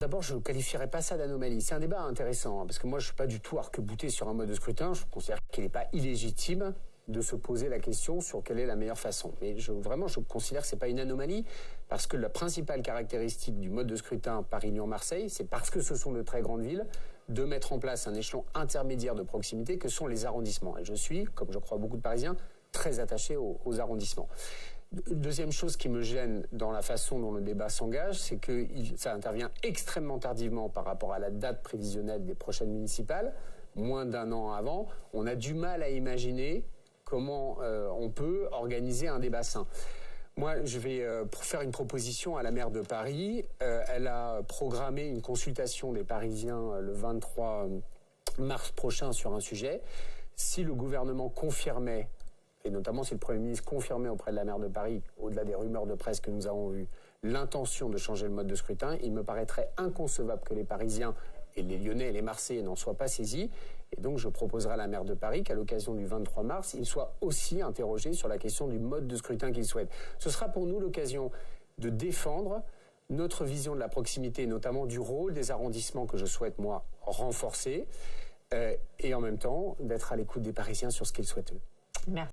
D'abord, je ne qualifierais pas ça d'anomalie. C'est un débat intéressant, parce que moi, je ne suis pas du tout arc-bouté sur un mode de scrutin. Je considère qu'il n'est pas illégitime de se poser la question sur quelle est la meilleure façon. Mais je considère que ce n'est pas une anomalie, parce que la principale caractéristique du mode de scrutin Paris-Lyon-Marseille, c'est parce que ce sont de très grandes villes, de mettre en place un échelon intermédiaire de proximité que sont les arrondissements. Et je suis, comme je crois beaucoup de Parisiens, très attaché aux arrondissements. Deuxième chose qui me gêne dans la façon dont le débat s'engage, c'est que ça intervient extrêmement tardivement par rapport à la date prévisionnelle des prochaines municipales, moins d'un an avant. On a du mal à imaginer comment on peut organiser un débat sain. Moi, je vais faire une proposition à la maire de Paris. Elle a programmé une consultation des Parisiens le 23 mars prochain sur un sujet. Si le gouvernement confirmait, et notamment si le Premier ministre confirmait auprès de la maire de Paris, au-delà des rumeurs de presse que nous avons vues, l'intention de changer le mode de scrutin, il me paraîtrait inconcevable que les Parisiens et les Lyonnais et les Marseillais n'en soient pas saisis. Et donc je proposerai à la maire de Paris qu'à l'occasion du 23 mars, il soit aussi interrogé sur la question du mode de scrutin qu'il souhaite. Ce sera pour nous l'occasion de défendre notre vision de la proximité, notamment du rôle des arrondissements que je souhaite, moi, renforcer, et en même temps d'être à l'écoute des Parisiens sur ce qu'ils souhaitent eux. Merci.